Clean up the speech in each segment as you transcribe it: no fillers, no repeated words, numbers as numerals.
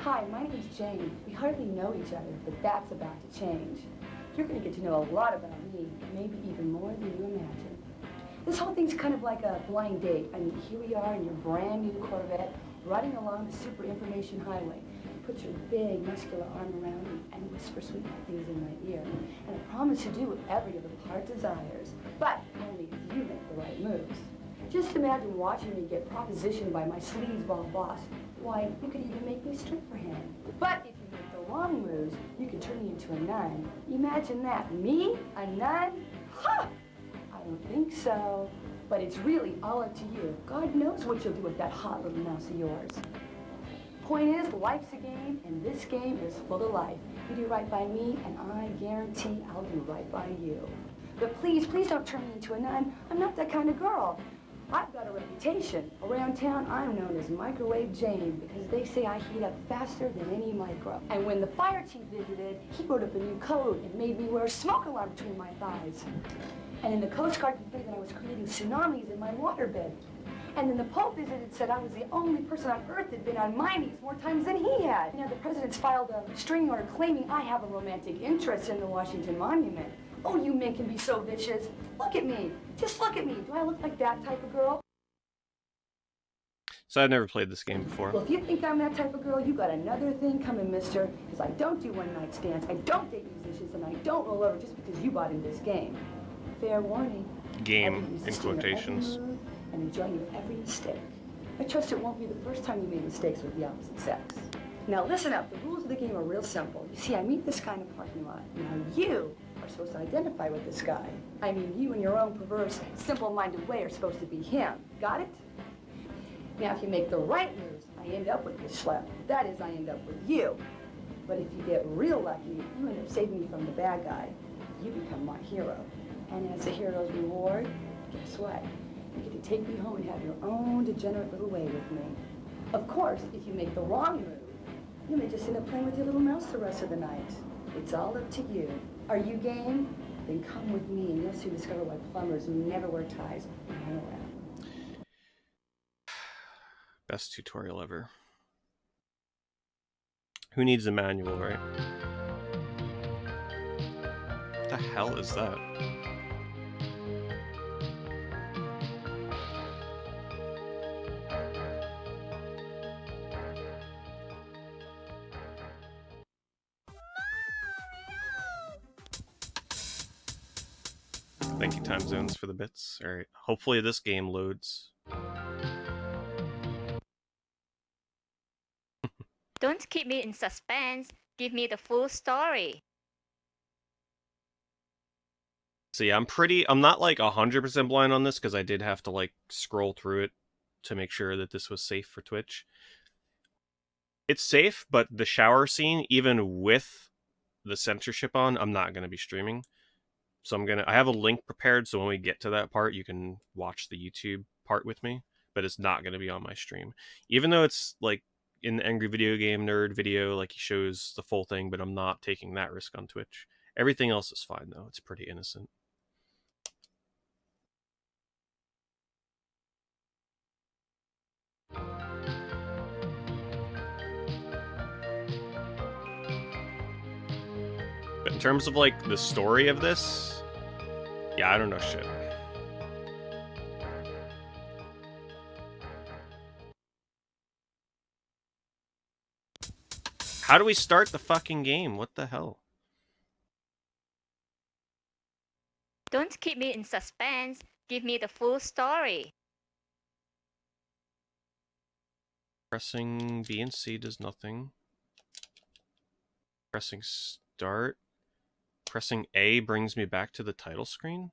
Hi, my name's Jane. We hardly know each other, but that's about to change. You're going to get to know a lot about me, maybe even more than you imagine. This whole thing's kind of like a blind date. I mean, here we are in your brand new Corvette, riding along the super information highway. Put your big, muscular arm around me and whisper sweet things in my ear. And I promise to do whatever your little heart desires, but only if you make the right moves. Just imagine watching me get propositioned by my sleazeball boss. Why, you could even make me strip for him. But if you make the wrong moves, you could turn me into a nun. Imagine that. Me? A nun? Ha! I don't think so. But it's really all up to you. God knows what you'll do with that hot little mouse of yours. Point is, life's a game, and this game is full of life. You do right by me, and I guarantee I'll do right by you. But please, please don't turn me into a nun. I'm not that kind of girl. I've got a reputation. Around town, I'm known as Microwave Jane because they say I heat up faster than any micro. And when the fire chief visited, he wrote up a new code and made me wear a smoke alarm between my thighs. And then the Coast Guard complained that I was creating tsunamis in my waterbed. And then the Pope visited and said I was the only person on Earth that had been on my knees more times than he had. You know, the president's filed a restraining order claiming I have a romantic interest in the Washington Monument. Oh, you men can be so vicious. Look at me. Just look at me. Do I look like that type of girl? So I've never played this game before. Well, if you think I'm that type of girl, you got another thing coming, mister. Because I don't do one-night stands, I don't date musicians, and I don't roll over just because you bought in this game. Fair warning. Game, in quotations. And enjoy your every mistake. I trust it won't be the first time you made mistakes with the opposite sex. Now listen up, the rules of the game are real simple. You see, I meet this guy in a parking lot. Now you are supposed to identify with this guy. I mean, you in your own perverse, simple-minded way are supposed to be him. Got it? Now if you make the right moves, I end up with this schlep. That is, I end up with you. But if you get real lucky, you end up saving me from the bad guy. You become my hero. And as the hero's reward, guess what? You get to take me home and have your own degenerate little way with me. Of course, if you make the wrong move, you may just end up playing with your little mouse the rest of the night. It's all up to you. Are you game? Then come with me and you'll soon discover why plumbers never wear ties when I'm around. Best tutorial ever. Who needs a manual, right? What the hell is that? Thank you, Time Zones, for the bits. Alright, hopefully this game loads. Don't keep me in suspense. Give me the full story. So yeah, I'm not like 100% blind on this because I did have to like scroll through it to make sure that this was safe for Twitch. It's safe, but the shower scene, even with the censorship on, I'm not going to be streaming. So I have a link prepared, so when we get to that part, you can watch the YouTube part with me, but it's not going to be on my stream. Even though it's like in the Angry Video Game Nerd video, like he shows the full thing, but I'm not taking that risk on Twitch. Everything else is fine, though. It's pretty innocent. But in terms of like the story of this, yeah, I don't know shit. How do we start the fucking game? What the hell? Don't keep me in suspense. Give me the full story. Pressing B and C does nothing. Pressing start. Pressing A brings me back to the title screen?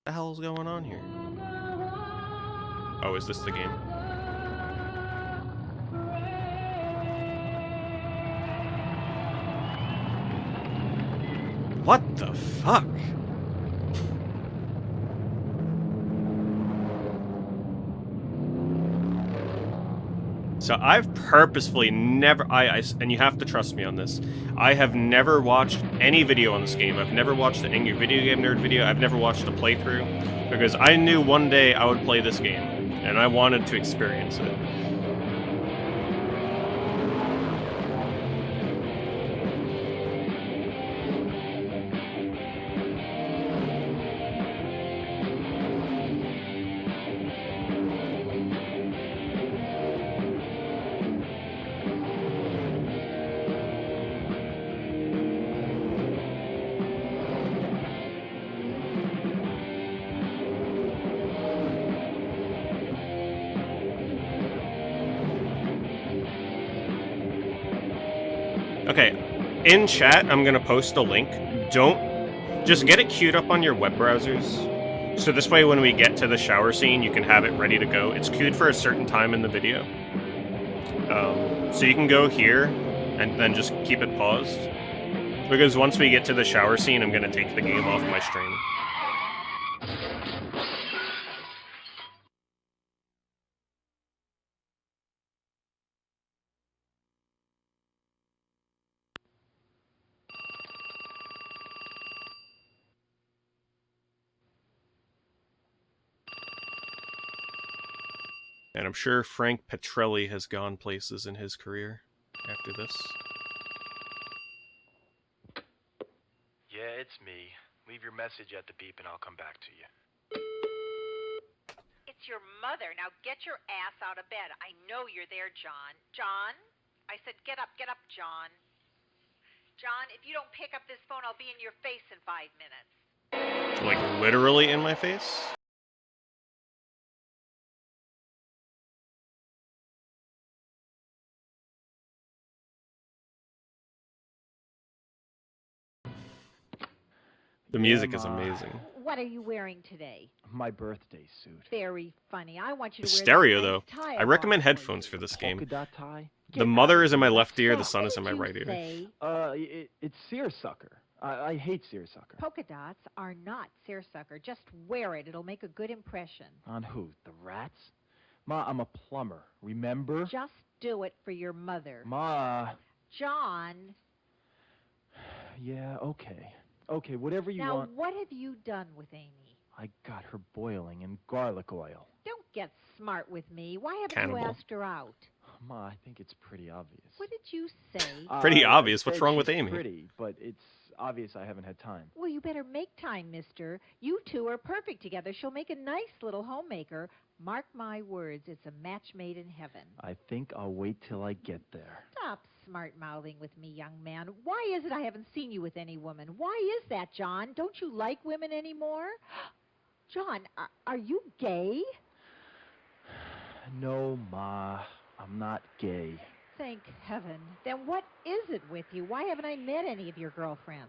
What the hell is going on here? Oh, is this the game? What the fuck? So I've purposefully never, and you have to trust me on this, I have never watched any video on this game. I've never watched the Angry Video Game Nerd video. I've never watched a playthrough, because I knew one day I would play this game, and I wanted to experience it. Okay, in chat, I'm gonna post a link. Just get it queued up on your web browsers. So this way, when we get to the shower scene, you can have it ready to go. It's queued for a certain time in the video. So you can go here, and then just keep it paused. Because once we get to the shower scene, I'm gonna take the game off my stream. And I'm sure Frank Petrelli has gone places in his career after this. Yeah, it's me. Leave your message at the beep and I'll come back to you. It's your mother. Now get your ass out of bed. I know you're there, John. John? I said get up, John. John, if you don't pick up this phone, I'll be in your face in 5 minutes. Like, literally in my face? The music is amazing. What are you wearing today? My birthday suit. Very funny. I want you The to wear stereo, that though. nice tie I recommend bought for headphones you. for this game. Polka dot tie? The mother is in my left ear, the son is in my What right did ear. you say? It's seersucker. I hate seersucker. Polka dots are not seersucker. Just wear it. It'll make a good impression. On who? The rats? Ma, I'm a plumber. Remember? Just do it for your mother. Ma. John. Yeah, okay. Okay, whatever you Now, want. what have you done with Amy? I got her boiling in garlic oil. Don't get smart with me. Why haven't Cannibal. you asked her out? Ma, I think it's pretty obvious. What did you say? Pretty I obvious. What's said wrong with she's Amy? Pretty, but it's obvious I haven't had time. Well, you better make time, mister. You two are perfect together. She'll make a nice little homemaker. Mark my words, it's a match made in heaven. I think I'll wait till I get there. Stop smart-mouthing with me, young man. Why is it I haven't seen you with any woman? Why is that, John? Don't you like women anymore? John, are you gay? No, Ma, I'm not gay. Thank heaven. Then what is it with you? Why haven't I met any of your girlfriends?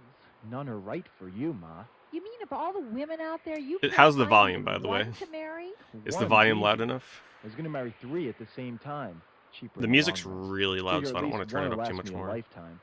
None are right for you, Ma. You mean of all the women out there, you How's the volume, by the way? to marry? Is the One, volume easy. loud enough? I was gonna marry 3 at the same time. Cheaper The than music's long runs. really loud, Figure so I at don't least want to turn it one up too lasts much me a more. lifetime.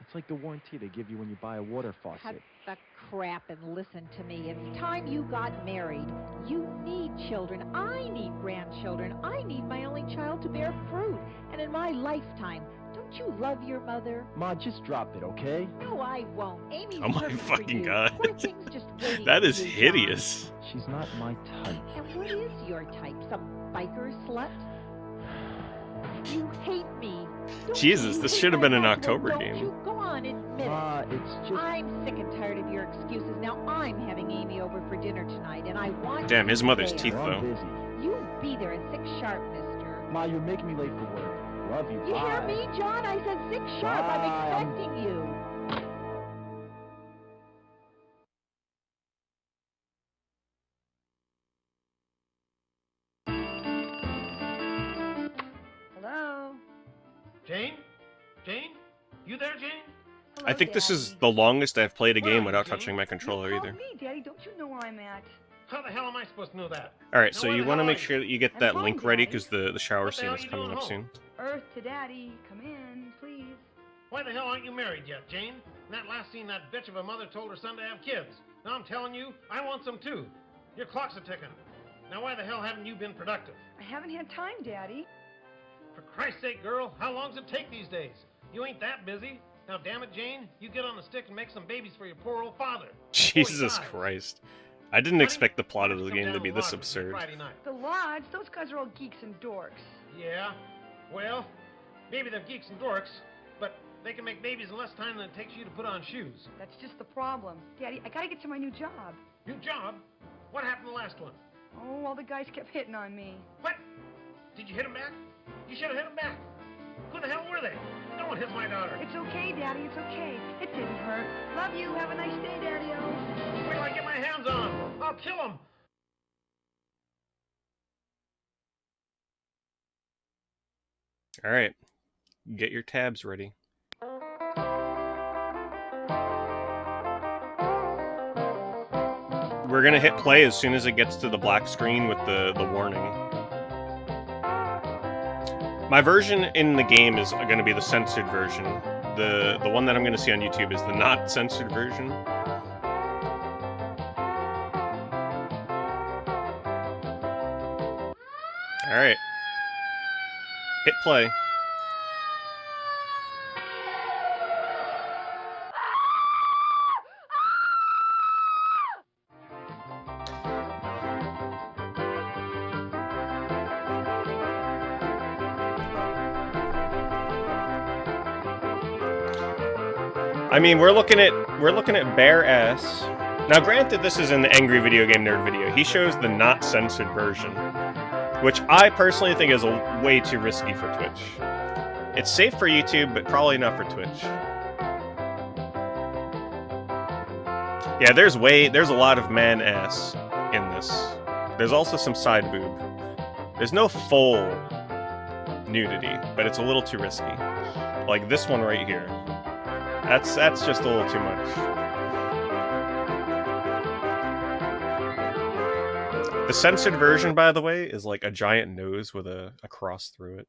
It's like the warranty they give you when you buy a water Cut faucet. the crap and listen to me. It's time you got married. You need children. I need grandchildren. I need my only child to bear fruit. And in my lifetime, don't you love your mother? Ma, just drop it, okay? No, I won't. Amy's Oh my perfect for fucking you. God. Poor thing's just waiting That for is you, John. hideous. She's not my type. And what is your type? Some biker slut? You hate me. Don't Jesus, you this hate should have my been an guts? October Don't game. You go on, admit it. Ma, it's just... I'm sick and tired of your excuses. Now I'm having Amy over for dinner tonight, and I want Damn, you his mother's there. teeth, I'm though. busy. You be there at 6 sharp, mister. Ma, you're making me late for work. Love you. You hear Bye. me, John? I said 6 sharp. Bye. I'm expecting you. Hello? Jane? Jane? You there, Jane? Hello, I think this is Daddy. the longest I've played a Where game are you, without Jane? touching my controller You either. called me, Daddy. Don't you know where I'm at? How the hell am I supposed to know that? Alright, Now so where you the want to hell make are sure you? that you get I'm that home, link ready, Daddy. because the shower What the scene hell is you coming doing up home? soon. Earth to Daddy. Come in, please. Why the hell aren't you married yet, Jane? In that last scene, that bitch of a mother told her son to have kids. Now I'm telling you, I want some too. Your clock's a ticking. Now why the hell haven't you been productive? I haven't had time, Daddy. For Christ's sake, girl, how long's it take these days? You ain't that busy. Now, damn it, Jane, you get on the stick and make some babies for your poor old father. before he Jesus dies. Christ. I didn't Honey, expect the plot of let's the come game down to be the this lodge with me absurd. Friday night. The Lodge? Those guys are all geeks and dorks. Yeah, well, maybe they're geeks and dorks, but they can make babies in less time than it takes you to put on shoes. That's just the problem. Daddy, I gotta get to my new job. New job? What happened to the last one? Oh, all the guys kept hitting on me. What? Did you hit him back? You should have hit him back. Who the hell were they? No one hits my daughter. It's okay, Daddy, it's okay. It didn't hurt. Love you. Have a nice day, Daddy-o. Wait till I get my hands on him. I'll kill him. Alright, get your tabs ready. We're gonna hit play as soon as it gets to the black screen with the warning. My version in the game is gonna be the censored version. The one that I'm gonna see on YouTube is the not censored version. Alright. Hit play. I mean, we're looking at bare ass. Now, granted, this is in the Angry Video Game Nerd video. He shows the not censored version, which I personally think is way too risky for Twitch. It's safe for YouTube, but probably not for Twitch. Yeah, there's a lot of man ass in this. There's also some side boob. There's no full nudity, but it's a little too risky. Like this one right here. That's just a little too much. The censored version, by the way, is like a giant nose with a cross through it.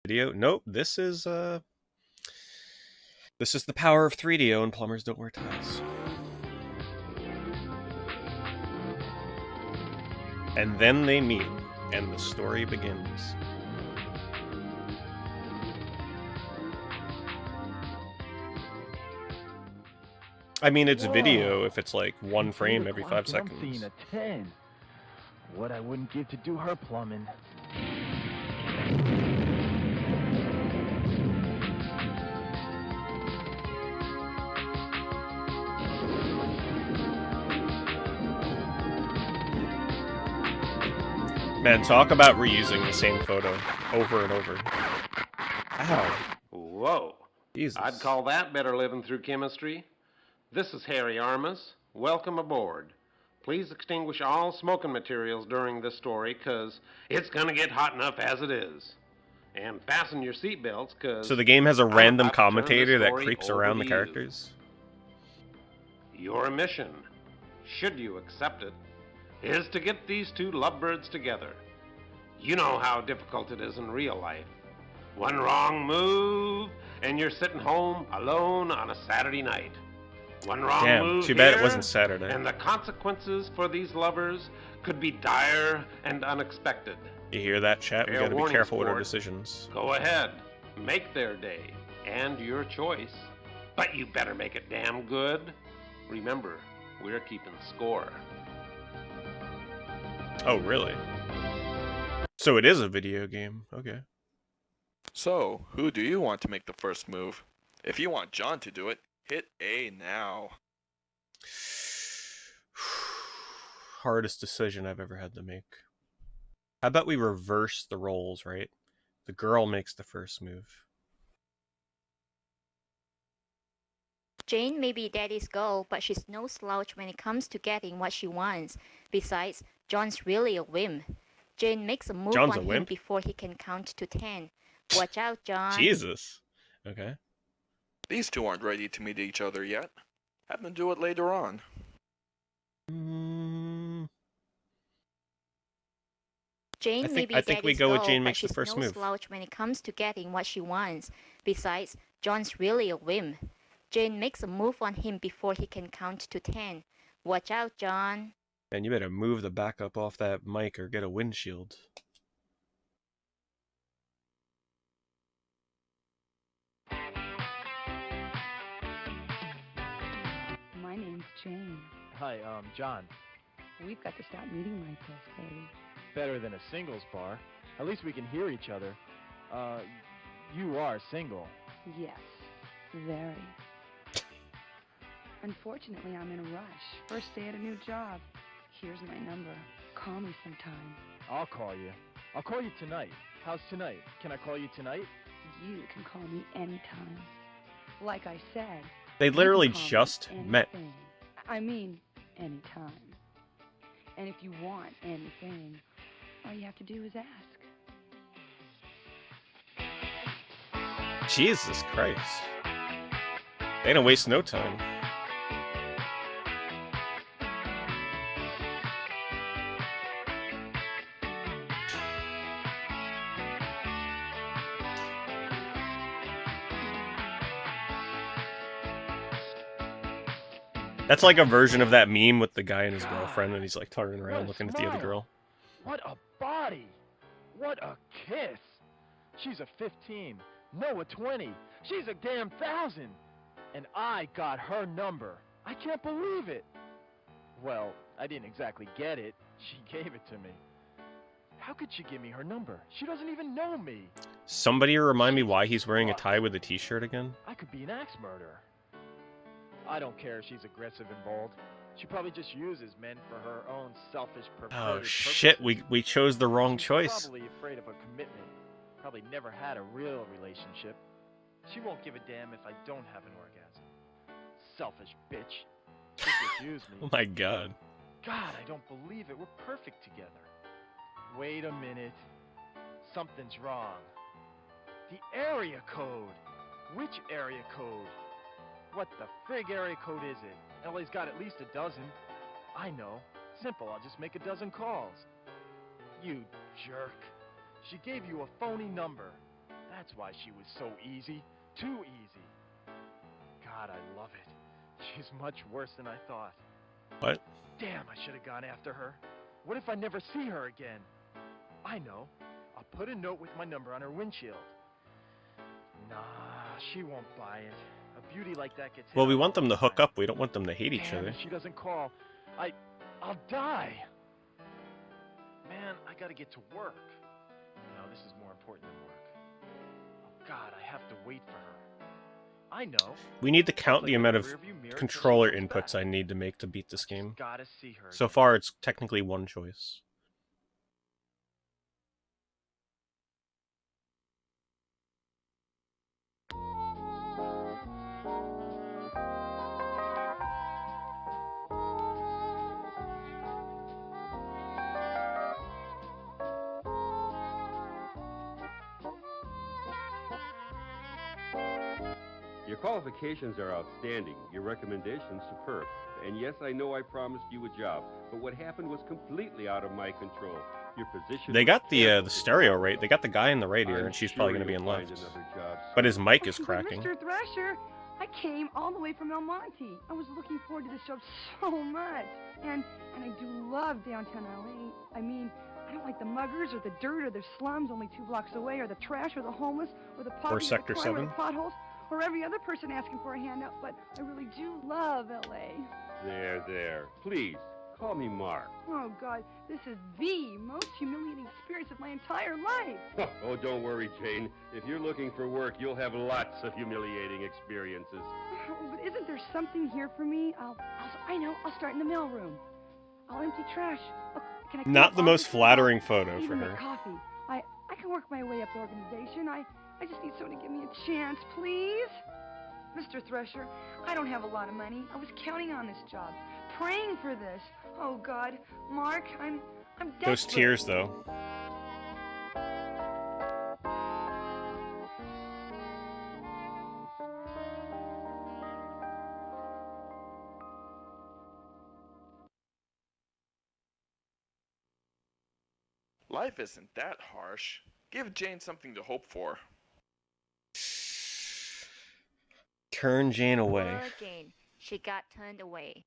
Video? Nope, this is the power of 3DO and Plumbers Don't Wear Ties. And then they meet, and the story begins. I mean, it's video if it's like one frame every 5 seconds. I'm seeing a 10. What I wouldn't give to do her plumbing. Man, talk about reusing the same photo over and over. Ow. Whoa. Jesus. I'd call that better living through chemistry. This is Harry Armas. Welcome aboard. Please extinguish all smoking materials during this story, because it's going to get hot enough as it is. And fasten your seatbelts, because... So the game has a random commentator that creeps around the characters? Your mission, should you accept it, is to get these two lovebirds together. You know how difficult it is in real life. One wrong move, and you're sitting home alone on a Saturday night. One wrong move too bad here, it wasn't Saturday. And the consequences for these lovers could be dire and unexpected. You hear that, chat? We Fair gotta be warning, careful with our sport. decisions. Go ahead, make their day, and your choice. But you better make it damn good. Remember, we're keeping score. Oh, really? So it is a video game. Okay. So, who do you want to make the first move? If you want John to do it, hit A now. Hardest decision I've ever had to make. How about we reverse the roles, right? The girl makes the first move. Jane may be daddy's girl, but she's no slouch when it comes to getting what she wants. Besides, John's really a wimp. Jane makes a move John's on a him wimp? before he can count to 10. Watch out, John. Jesus. Okay. These two aren't ready to meet each other yet. Have them do it later on. Jane may be I think we daddy's go with doll, Jane but makes the she's first no move. slouch when it comes to getting what she wants. Besides, John's really a whim. Jane makes a move on him before he can count to 10. Watch out, John. And you better move the backup off that mic or get a windshield. My name's Jane. Hi, John. We've got to stop meeting like this, baby. Better than a singles bar. At least we can hear each other. You are single. Yes, very. Unfortunately, I'm in a rush. First day at a new job. Here's my number. Call me sometime. I'll call you. I'll call you tonight. How's tonight? Can I call you tonight? You can call me anytime. Like I said, They you can literally call me just met. anything. I mean, anytime. And if you want anything, all you have to do is ask. Jesus Christ. They don't waste no time. That's like a version of that meme with the guy and his girlfriend, and he's like turning What around a looking at the other smile. girl. What a body! What a kiss! She's a 15. No, a 20. She's a damn 1,000. And I got her number. I can't believe it. Well, I didn't exactly get it. She gave it to me. How could she give me her number? She doesn't even know me. Somebody remind me why he's wearing a tie with a t-shirt again? I could be an axe murderer. I don't care if she's aggressive and bold. She probably just uses men for her own selfish, perverted Oh shit, purposes. we chose the wrong She's choice. probably afraid of a commitment. Probably never had a real relationship. She won't give a damn if I don't have an orgasm. Selfish bitch. She just used me. Oh my god. God, I don't believe it. We're perfect together. Wait a minute. Something's wrong. The area code. Which area code? What the frig area code is it? LA's got at least a dozen. I know. Simple, I'll just make a dozen calls. You jerk. She gave you a phony number. That's why she was so easy. Too easy. God, I love it. She's much worse than I thought. What? Damn, I should have gone after her. What if I never see her again? I know. I'll put a note with my number on her windshield. Nah, she won't buy it. A beauty like that gets hit Well, we on want them all to the hook time. up. We don't want them to hate each Damn, other. if she doesn't call, I'll die. Man, I gotta get to work. No, this is more important than work. Oh God, I have to wait for her. I know. We need to count Look the in amount of rearview mirror till she controller comes inputs back. I need to make to beat this Just game. gotta see her So again. far, it's technically one choice. Your qualifications are outstanding. Your recommendations superb. And yes, I know I promised you a job, but what happened was completely out of my control. Your position. They was got the canceled. stereo right. They got the guy in the right ear, I'm and she's sure probably going to be you'll in find left. another job But his soon. mic is But cracking. Mr. Thrasher, I came all the way from El Monte. I was looking forward to this show so much. And I do love downtown LA. I mean, I don't like the muggers or the dirt or the slums only 2 blocks away, or the trash or the homeless or the poverty or Sector the crime or 7. the potholes or every other person asking for a handout. But I really do love LA. There. Please, call me Mark. Oh, God, this is the most humiliating experience of my entire life. Oh, don't worry, Jane. If you're looking for work, you'll have lots of humiliating experiences. Oh, but isn't there something here for me? I know. I'll start in the mailroom. I'll empty trash. Look, can I clean Not up the most offices? flattering photo I'll for even her. make coffee. I can work my way up the organization. I just need someone to give me a chance, please. Mr. Thresher, I don't have a lot of money. I was counting on this job, praying for this. Oh, God. Mark, I'm desperate. Those tears, though. Life isn't that harsh. Give Jane something to hope for. Turn Jane away. Poor Jane. She got turned away.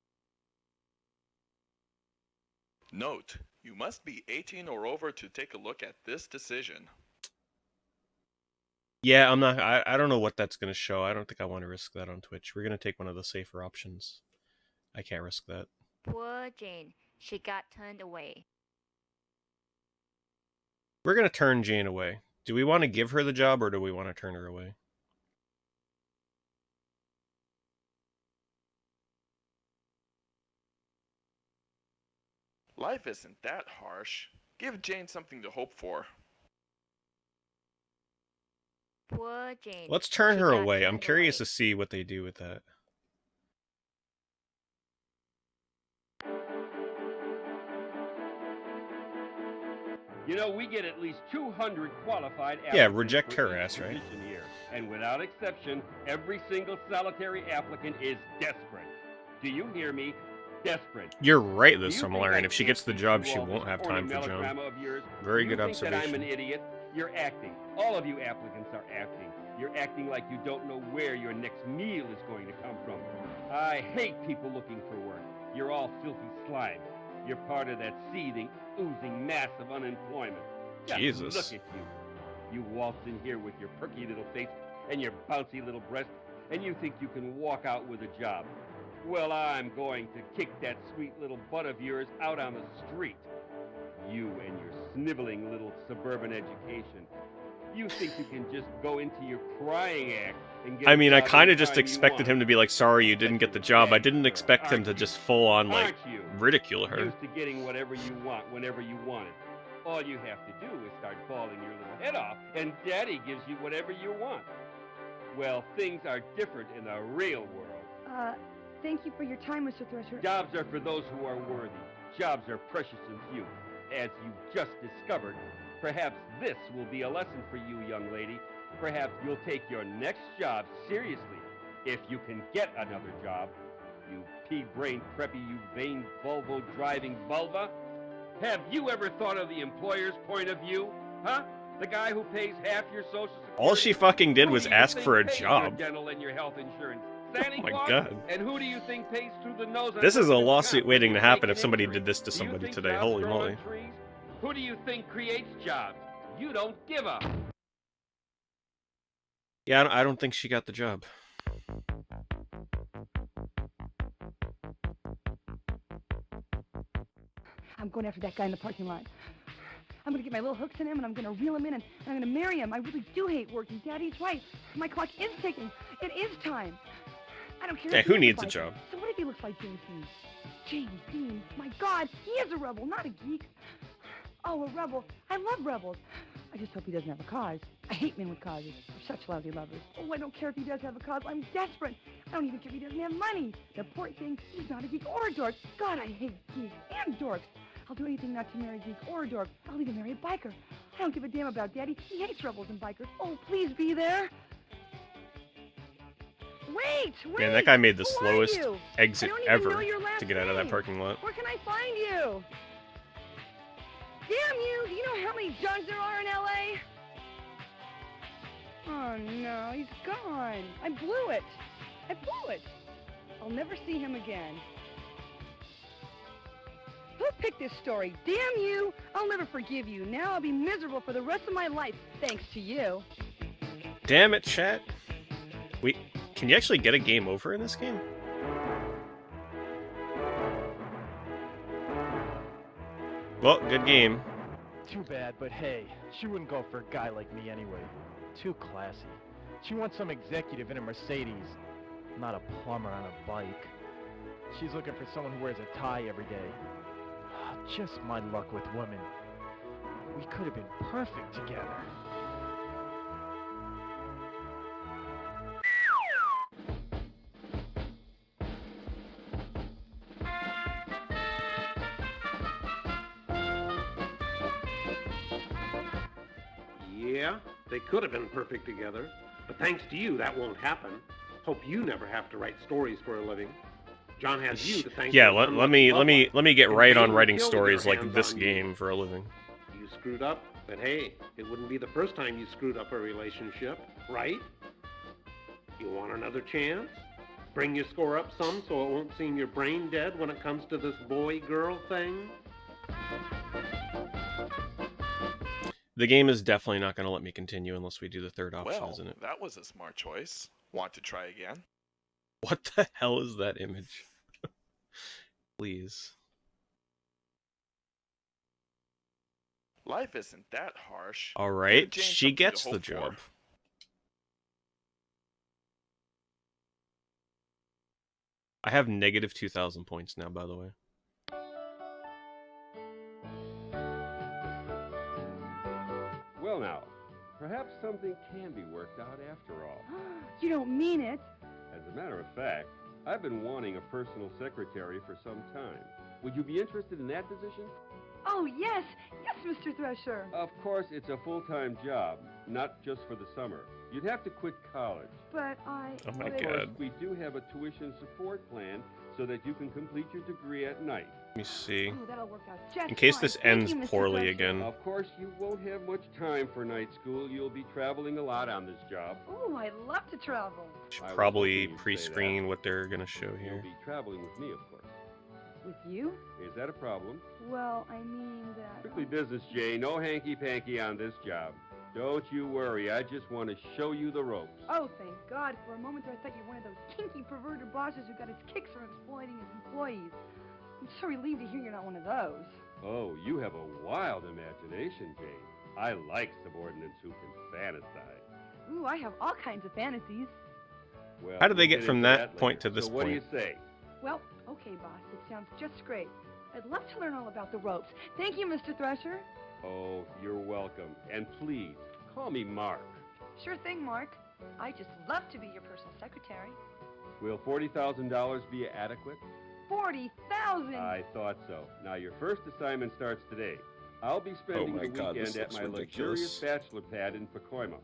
Note, you must be 18 or over to take a look at this decision. Yeah, I'm not. I don't know what that's gonna show. I don't think I want to risk that on Twitch. We're gonna take one of the safer options. I can't risk that. Poor Jane. She got turned away. We're gonna turn Jane away. Do we want to give her the job or do we want to turn her away? Life isn't that harsh. Give Jane something to hope for. Poor Jane. Let's turn She her got away. I'm turned curious away. to see what they do with that. You know, we get at least 200 qualified Yeah, applicants reject for her each ass, right? position here. And without exception, every single solitary applicant is desperate. Do you hear me? Desperate. You're right, Do this you Summer think I Larian. If she can't gets the see job, through she all won't this have corny time for Joan. melodrama of yours? Very You good think that I'm observation. an idiot? You're acting. All of you applicants are acting. You're acting like you don't know where your next meal is going to come from. I hate people looking for work. You're all filthy slime. You're part of that seething, oozing mass of unemployment. Just Jesus. look at you. You waltz in here with your perky little face and your bouncy little breast, and you think you can walk out with a job. Well, I'm going to kick that sweet little butt of yours out on the street. You and your sniveling little suburban education. You think you can just go into your crying act and get I a mean, I job kind of anytime just you expected want. him to be like, sorry you didn't get the job. I didn't expect him to just full on, like, Aren't you? ridicule her. Used to getting whatever you want whenever you want it. All you have to do is start bawling your little head off, and Daddy gives you whatever you want. Well, things are different in the real world. Thank you for your time, Mr. Thresher. Jobs are for those who are worthy. Jobs are precious and few. As you've just discovered, perhaps this will be a lesson for you, young lady. Perhaps you'll take your next job seriously, if you can get another job. You pea-brained preppy, you vain Volvo-driving vulva. Have you ever thought of the employer's point of view? Huh? The guy who pays half your Social Security? All she fucking did Who was do you ask think for a pays job. Your dental and your health insurance? Santa Oh my Claus? God. And who do you think pays through the nose? on This is a workers' lawsuit comp waiting when to you happen take if an somebody injury? did this to Do you somebody think today. jobs Holy grow on moly. trees? Who do you think creates jobs? You don't give a. Yeah, I don't think she got the job. I'm going after that guy in the parking lot. I'm going to get my little hooks in him, and I'm going to reel him in, and I'm going to marry him. I really do hate working. Daddy's right. My clock is ticking. It is time. I don't care. Yeah, if who he needs a looks like job? him. So what if he looks like James Dean? James Dean. My God, he is a rebel, not a geek. Oh, a rebel. I love rebels. I just hope he doesn't have a cause. I hate men with causes. They're such lousy lovers. Oh, I don't care if he does have a cause. I'm desperate. I don't even care if he doesn't have money. The important thing, he's not a geek or a dork. God, I hate geeks and dorks. I'll do anything not to marry a geek or a dork. I'll even marry a biker. I don't give a damn about Daddy. He hates rebels and bikers. Oh, please be there. Wait! Man, that guy made the Who are slowest you? exit I don't even ever know your last to get out of that name. parking lot. Where can I find you? Damn you! Do you know how many Johns there are in L.A.? Oh, no, he's gone. I blew it. I'll never see him again. Who picked this story? Damn you! I'll never forgive you. Now I'll be miserable for the rest of my life, thanks to you. Damn it, chat. Wait, can you actually get a game over in this game? Well, good game. Too bad, but hey, she wouldn't go for a guy like me anyway. Too classy. She wants some executive in a Mercedes, not a plumber on a bike. She's looking for someone who wears a tie every day. Just my luck with women. We could have been perfect together. Yeah, they could have been perfect together, but thanks to you, that won't happen. Hope you never have to write stories for a living. John has you to thank. Yeah, for let unlucky me love let me life. let me get And right on Jane writing killed with her stories like hands this on you. game for a living. You screwed up, but hey, it wouldn't be the first time you screwed up a relationship, right? You want another chance? Bring your score up some so it won't seem you're brain dead when it comes to this boy-girl thing? The game is definitely not going to let me continue unless we do the third option, Well, isn't it? that was a smart choice. Want to try again? What the hell is that image? Please. Life isn't that harsh. Alright, Give Jane she something to gets the hope for. job. I have negative 2,000 points now, by the way. Well now, perhaps something can be worked out after all. You don't mean it. As a matter of fact, I've been wanting a personal secretary for some time. Would you be interested in that position? Oh, yes. Yes, Mr. Thresher. Of course, it's a full-time job, not just for the summer. You'd have to quit college. But I... Oh my Of course, god. we do have a tuition support plan so that you can complete your degree at night. Let me see. Oh, that'll work out just In case fine. this Thank ends you, Mr. poorly Thresher. again. Of course, you won't have much time for night school. You'll be traveling a lot on this job. Oh, I'd love to travel. Should I was probably hoping you'd say pre-screen what they're gonna show You'll here. be traveling with me, of course. With you? Is that a problem? Well, I mean that... Strictly business, Jay. No hanky-panky on this job. Don't you worry. I just want to show you the ropes. Oh, thank God. For a moment there, I thought you were one of those kinky perverted bosses who got his kicks from exploiting his employees. I'm so relieved to hear you're not one of those. Oh, you have a wild imagination, Jane. I like subordinates who can fantasize. Ooh, I have all kinds of fantasies. Well, How did they we'll get from into that later. point to this so what do you point? say? Well, okay, boss. It sounds just great. I'd love to learn all about the ropes. Thank you, Mr. Thresher. Oh, you're welcome. And please, call me Mark. Sure thing, Mark. I just love to be your personal secretary. Will $40,000 be adequate? 40,000! I thought so. Now, your first assignment starts today. I'll be spending my the God, weekend this at looks my ridiculous. luxurious bachelor pad in Pacoima,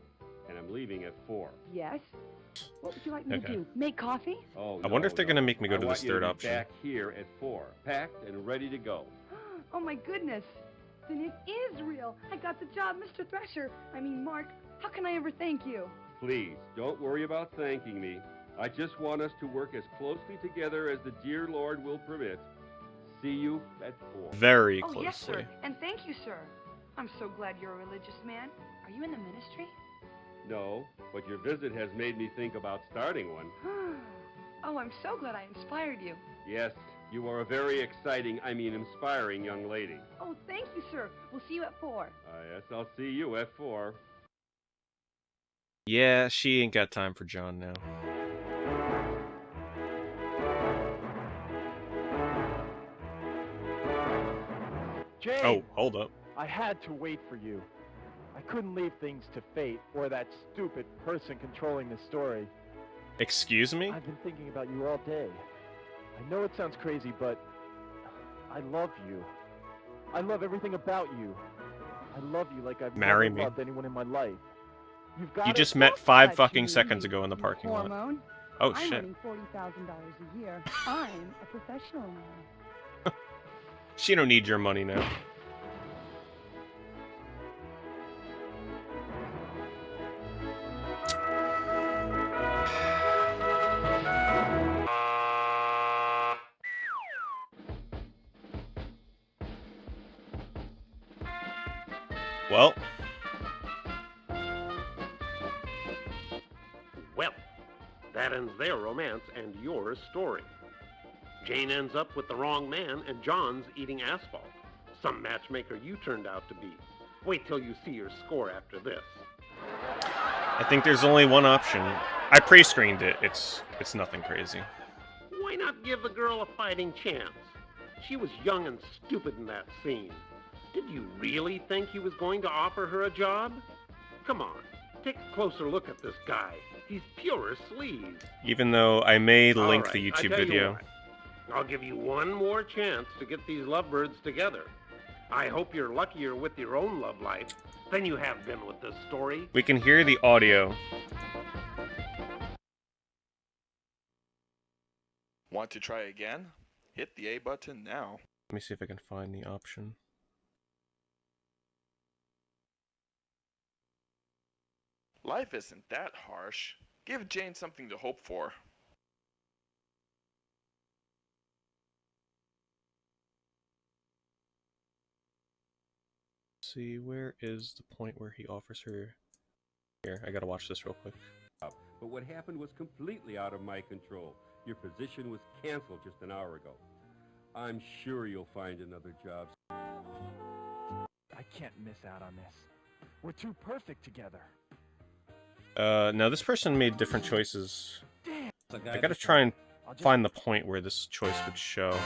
and I'm leaving at 4. Yes? What would you like me to Okay. do? Make coffee? Oh, I wonder if they're gonna make me go I to want this you to third be option. back here at 4, packed and ready to go. Oh, my goodness. Then it is real. I got the job, Mr. Thresher. I mean, Mark, how can I ever thank you? Please, don't worry about thanking me. I just want us to work as closely together as the dear Lord will permit. See you at 4. Very Oh, closely. yes, sir. And thank you, sir. I'm so glad you're a religious man. Are you in the ministry? No, but your visit has made me think about starting one. Oh, I'm so glad I inspired you. Yes, you are a very exciting, inspiring young lady. Oh, thank you, sir. We'll see you at 4. Yes, I'll see you at 4. Yeah, she ain't got time for John now. Jane! Oh, hold up. I had to wait for you. I couldn't leave things to fate or that stupid person controlling the story. Excuse me? I've been thinking about you all day. I know it sounds crazy, but I love you. I love everything about you. I love you like I've Marry never me. loved anyone in my life. You've got You it. just met 5 fucking seconds ago in the parking lot. Hormone. Oh, I'm shit. earning $40,000 a year. I'm a professional now. She don't need your money now. Well, Well, that ends their romance and your story. Jane ends up with the wrong man, and John's eating asphalt. Some matchmaker you turned out to be. Wait till you see your score after this. I think there's only one option. I pre-screened it. It's nothing crazy. Why not give the girl a fighting chance? She was young and stupid in that scene. Did you really think he was going to offer her a job? Come on, take a closer look at this guy. He's pure sleaze. Even though I may All link right, the I YouTube tell you video. what, I'll give you one more chance to get these lovebirds together. I hope you're luckier with your own love life than you have been with this story. We can hear the audio. Want to try again? Hit the A button now. Let me see if I can find the option. Life isn't that harsh. Give Jane something to hope for. See, where is the point where he offers her? Here, I gotta watch this real quick. But what happened was completely out of my control. Your position was canceled just an hour ago. I'm sure you'll find another job. I can't miss out on this. We're too perfect together. Now this person made different choices. I gotta try and find the point where this choice would show.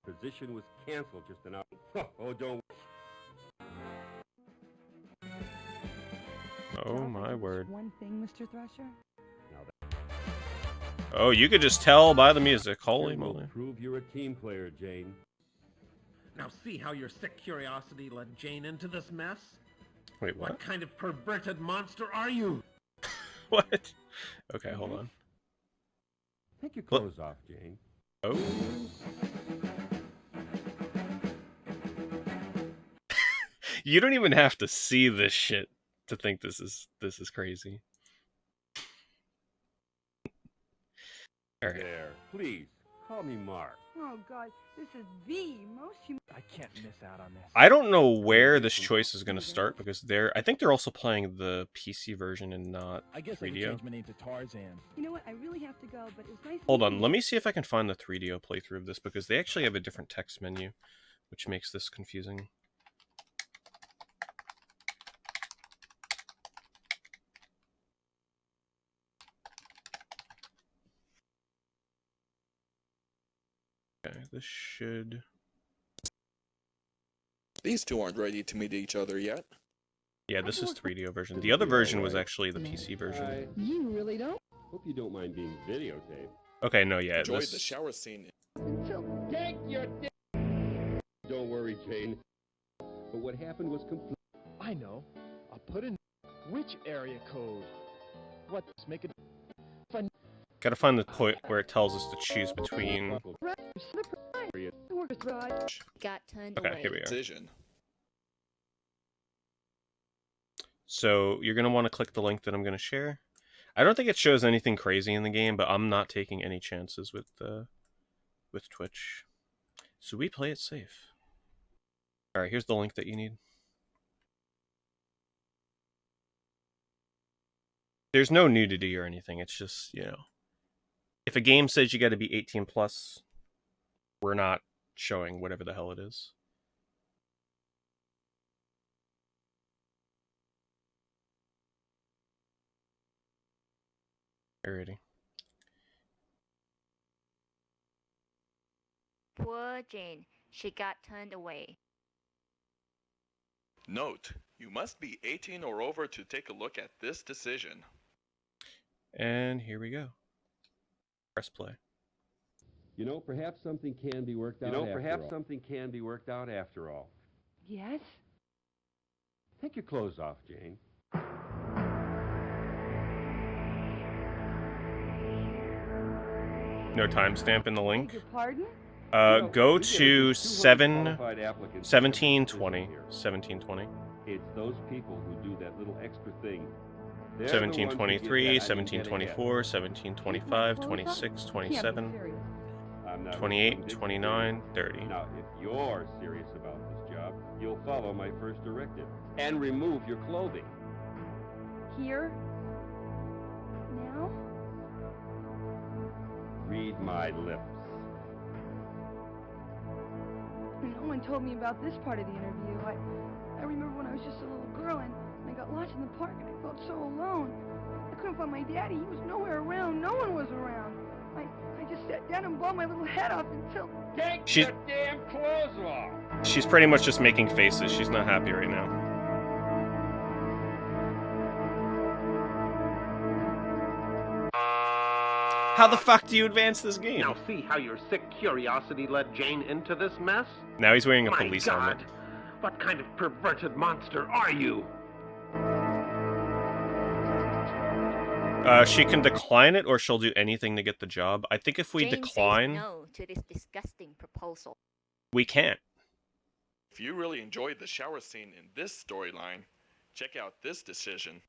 Position was canceled just an hour. Oh, don't. Oh my word. One thing, Mr. Thresher? Oh, you could just tell by the music. Holy Will moly. prove you're a team player, Jane. Now see how your sick curiosity led Jane into this mess? Wait, what? What kind of perverted monster are you? What? Okay, hold on. Take your clothes off, Jane. Oh. You don't even have to see this shit to think this is crazy. All right. There, please, call me Mark. Oh, God, this is the most I can't miss out on this. I don't know where this choice is going to start because I think they're also playing the PC version and not I guess I could 3DO. change my name to Tarzan. You know what? I really have to go, but it was nice. Hold on, let me see if I can find the 3DO playthrough of this because they actually have a different text menu, which makes this confusing. Okay, this should... These two aren't ready to meet each other yet. Yeah, this is 3DO version. The other version was actually the PC version. You really don't? Hope you don't mind being videotaped. Okay, no, yeah, Enjoy this... the shower scene. Take your dick. Don't worry, Jane. But what happened was complete. I know. I'll put in which area code. Let's make it fun. Gotta find the point where it tells us to choose between... Got turned Okay, away. here we are. Decision. So you're going to want to click the link that I'm going to share. I don't think it shows anything crazy in the game, but I'm not taking any chances with Twitch. So we play it safe. All right, here's the link that you need. There's no nudity or anything. It's just, you know, if a game says you got to be 18 plus, we're not showing whatever the hell it is. Alrighty. Poor Jane. She got turned away. Note, you must be 18 or over to take a look at this decision. And here we go. Press play. You know, perhaps something can be worked out. Something can be worked out after all. Yes? Take your clothes off, Jane. No timestamp in the link. Beg your pardon? Go to 1720. Qualified 1720. It's those people who do that little extra thing. They're the ones who get 1723, that I can get 1724, 1725, 26, 27, Serious. I'm not 28, convicted. 29, 30. Now, if you're serious about this job, you'll follow my first directive and remove your clothing. Here? Now? Read my lips. No one told me about this part of the interview. I remember when I was just a little girl and I got lost in the park and I felt so alone. I couldn't find my daddy. He was nowhere around. No one was around. I just sat down and bawled my little head off until... Take She's- your damn clothes off! She's pretty much just making faces. She's not happy right now. How the fuck do you advance this game? Now see how your sick curiosity led Jane into this mess? Now he's wearing a My police God, helmet. what kind of perverted monster are you? She can decline it, or she'll do anything to get the job. I think if we Jane decline, says no to this disgusting proposal. we can't. If you really enjoyed the shower scene in this storyline, Check out this decision.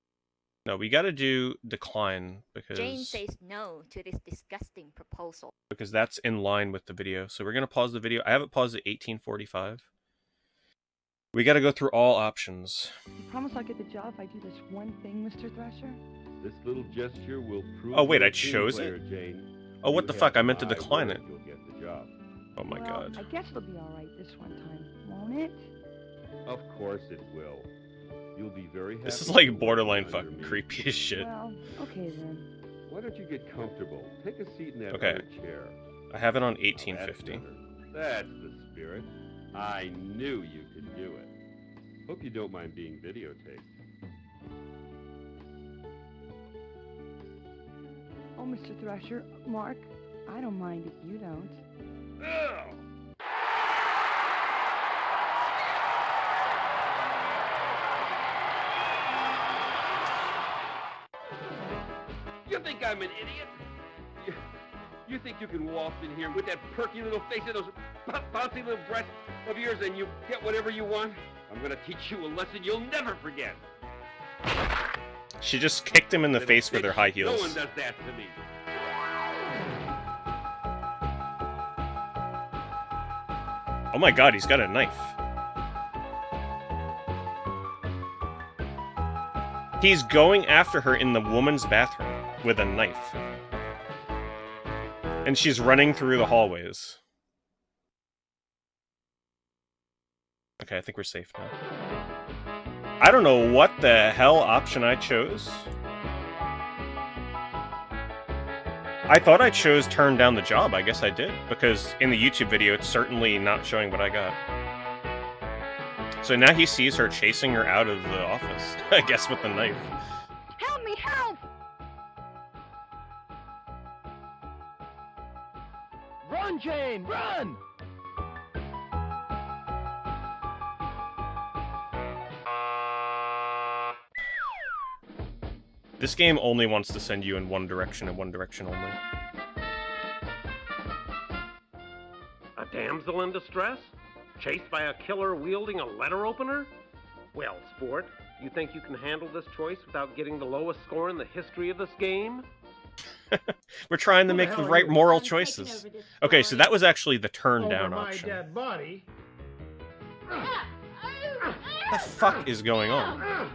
No, we gotta do decline Jane because says no to this disgusting proposal. that's in line with the video. So we're gonna pause the video. I have it paused at 18:45. We gotta go through all options. You promise I'll get the job if I do this one thing, Mr. Thrasher? This little gesture will prove. Oh, wait, you're I a team chose player, it? Jane. Oh, what You the have fuck? I meant to my decline word it. You'll get the job. Oh my god. I guess it'll be all right this one time, won't it? Of course it will. You'll be very happy. This is like to borderline work under fucking me. creepy as shit. Well, okay then. Why don't you get comfortable? Take a seat in that Okay. other chair. I have it on Now, 1850. That's the spirit. I knew you could do it. Hope you don't mind being videotaped. Oh, Mr. Thrasher, Mark, I don't mind if you don't. You think I'm an idiot? You think you can waltz in here with that perky little face and those bouncy little breasts of yours and you get whatever you want? I'm gonna teach you a lesson you'll never forget. She just kicked him in the Little face with her bitch, high No one heels. does that to me. Oh my god, he's got a knife. He's going after her in the woman's bathroom with a knife. And she's running through the hallways. Okay, I think we're safe now. I don't know what the hell option I chose. I thought I chose turn down the job. I guess I did. Because in the YouTube video, it's certainly not showing what I got. So now he sees her chasing her out of the office. I guess with the knife. Help me, help! Run, Jane, run! This game only wants to send you in one direction and one direction only. A damsel in distress? Chased by a killer wielding a letter opener? Well, sport, you think you can handle this choice without getting the lowest score in the history of this game? We're trying to Who the make the hell are right you? moral I'm taking choices. over this Okay, so story. that was actually the turn Over down my option. dead body. What the fuck is going on?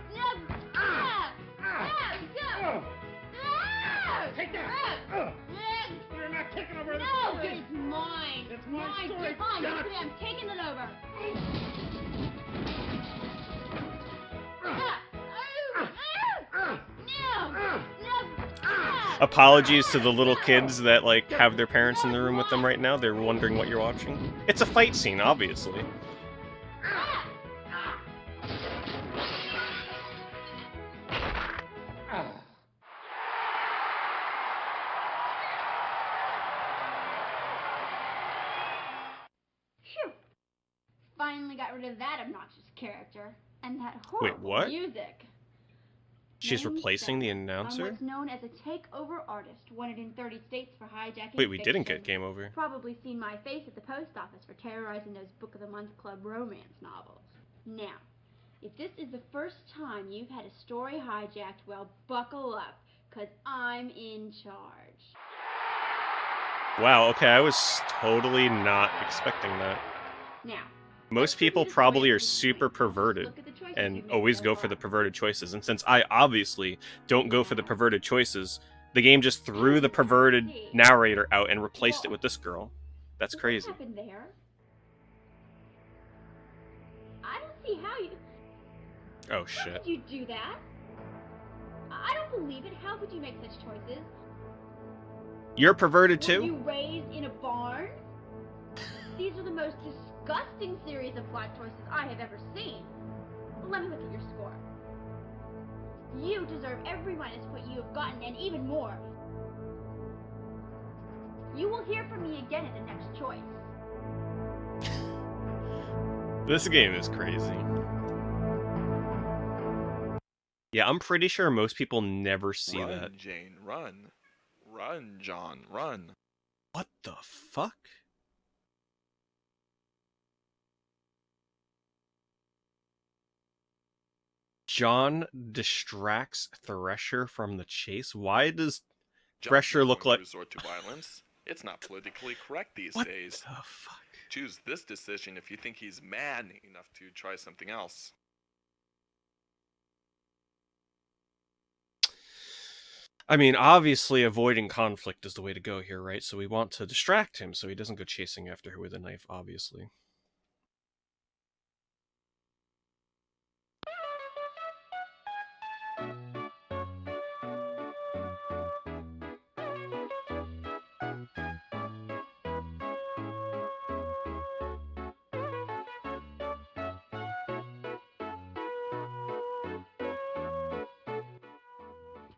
Take that! You're not taking over the No, story. it's mine. It's my mine. story, Fine, damn it. yes, I'm taking it over. Apologies to the little kids that like have their parents in the room with them right now. They're wondering what you're watching. It's a fight scene, obviously. Phew. Finally got rid of that obnoxious character and that horrible what? music. She's Name's replacing the Beth. announcer? I'm what's known as a takeover artist, wanted in 30 states for hijacking Wait, we didn't fiction. get game over. Probably seen my face at the post office for terrorizing those Book of the Month Club romance novels. Now, if this is the first time you've had a story hijacked, well, buckle up, 'cause I'm in charge. Wow, okay, I was totally not expecting that. Now, Most people probably are super perverted and always go for the perverted choices. And since I obviously don't go for the perverted choices, the game just threw the perverted narrator out and replaced it with this girl. That's crazy. What happened there? I don't see how you... Oh How shit. could you do that? I don't believe it. How could you make such choices? You're perverted Were too? you raised in a barn? These are the most disgusting series of plot choices I have ever seen. Let me look at your score. You deserve every minus what you have gotten and even more. You will hear from me again at the next choice. This game is crazy. Yeah, I'm pretty sure most people never see Run, that. Jane, run. Run, John, run. What the fuck? John distracts Thresher from the chase. Why does John's Thresher not look going to like... resort to violence. It's not politically correct these What days. the fuck? Choose this decision if you think he's man enough to try something else. I mean, obviously avoiding conflict is the way to go here, right? So we want to distract him so he doesn't go chasing after her with a knife, obviously.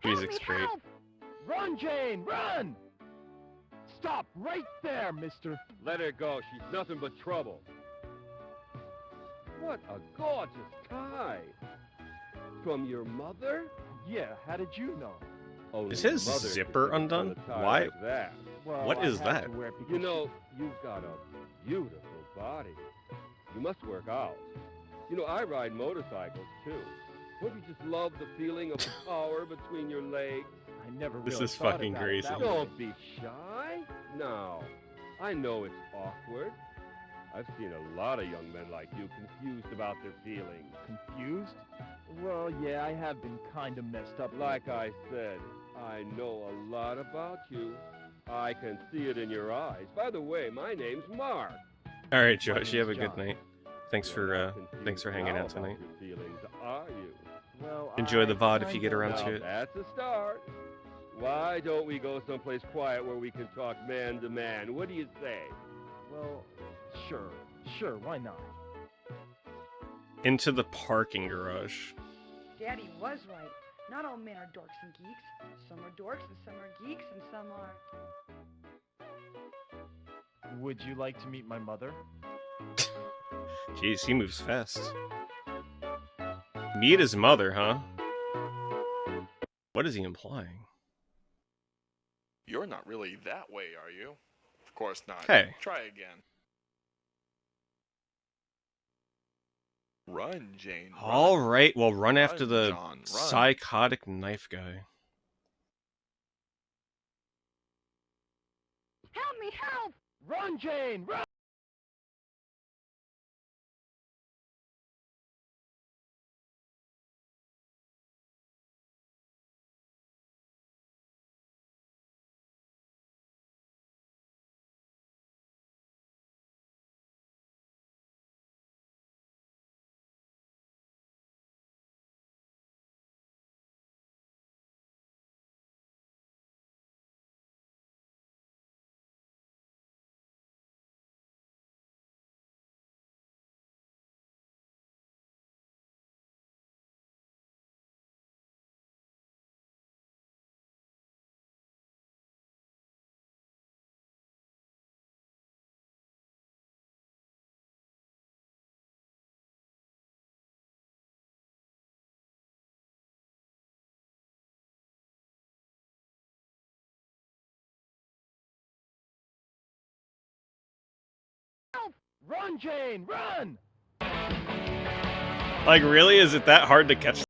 Music's great. Help! Run, Jane, run! Stop right there, mister. Let her go. She's nothing but trouble. What a gorgeous tie. From your mother? Yeah, how did you know? Only Is his mother could zipper give a son undone? a tie Why? like that. Well, What I is had that? to wear it because You know, you've got a beautiful body. You must work out. You know, I ride motorcycles, too. Don't you just love the feeling of power between your legs? I never This really is thought fucking about it crazy. that way. Don't be shy. Now, I know it's awkward. I've seen a lot of young men like you confused about their feelings. Confused? Well, yeah, I have been kind of messed up. Like I said, I know a lot about you. I can see it in your eyes. By the way, my name's Mark. All right, My Josh, you have a name's good John. night. Thanks You're for not confused thanks for hanging now out about tonight. your feelings, are you? Well, Enjoy the I VOD if you get kinda around Now, to it. that's a start. Why don't we go someplace quiet where we can talk man to man? What do you say? Well, sure, why not? Into the parking garage. Daddy was right. Not all men are dorks and geeks. Some are dorks and some are geeks and some are... Would you like to meet my mother? Jeez, he moves fast. Meet his mother, huh? What is he implying? You're not really that way, are you? Of course not. Hey. Try again. Run, Jane. Run. All right, well, run after Run, the John, run. psychotic knife guy. Help me, help! Run, Jane, run! Run, Jane, run! Like, really? Is it that hard to catch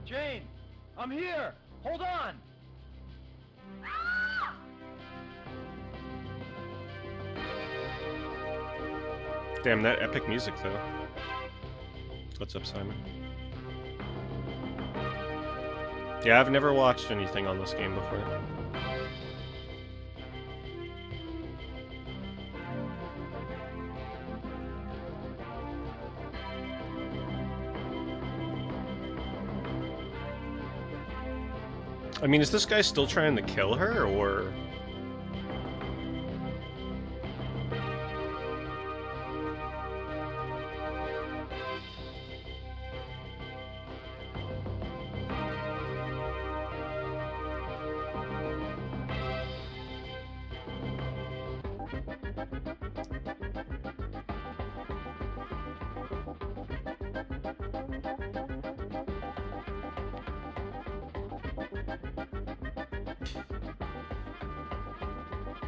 Jane, I'm here. Hold on. Damn, that epic music, though. What's up, Simon? Yeah, I've never watched anything on this game before. I mean, is this guy still trying to kill her, or...?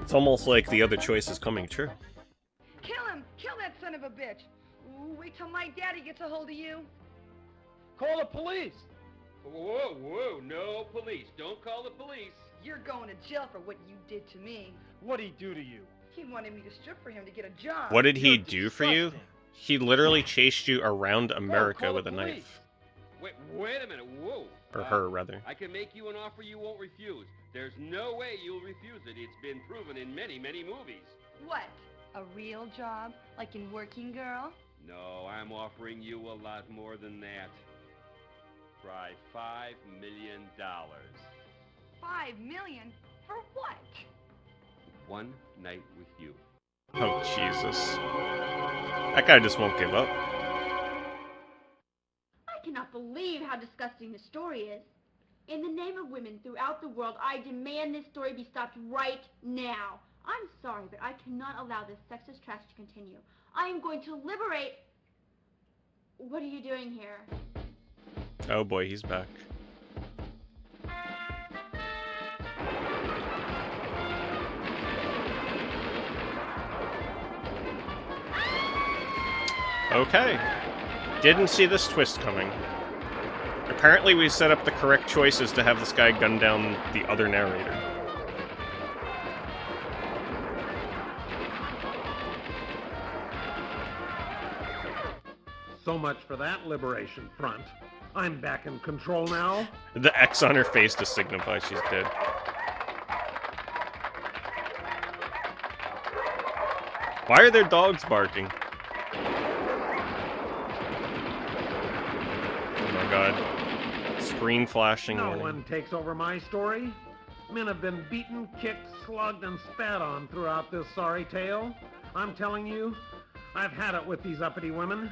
It's almost like the other choice is coming true. Kill him! Kill that son of a bitch! Ooh, wait till my daddy gets a hold of you. Call the police. Whoa, whoa, no police. Don't call the police. You're going to jail for what you did to me. What'd he do to you? He wanted me to strip for him to get a job. What did he You're do for you? disgusting. He literally chased you around America call the with a police. knife. Wait a minute. Whoa. Or her, rather. I can make you an offer you won't refuse. There's no way you'll refuse it. It's been proven in many, many movies. What? A real job? Like in Working Girl? No, I'm offering you a lot more than that. Try $5 million. $5 million? For what? One night with you. Oh, Jesus. That guy just won't give up. I cannot believe how disgusting this story is. In the name of women throughout the world, I demand this story be stopped right now. I'm sorry, but I cannot allow this sexist trash to continue. I am going to liberate... What are you doing here? Oh boy, he's back. Okay. Didn't see this twist coming. Apparently we set up the correct choices to have this guy gun down the other narrator. So much for that liberation front. I'm back in control now. The X on her face to signify she's dead. Why are there dogs barking? Oh my god. Screen flashing. No warning. one takes over my story. Men have been beaten, kicked, slugged, and spat on throughout this sorry tale. I'm telling you, I've had it with these uppity women.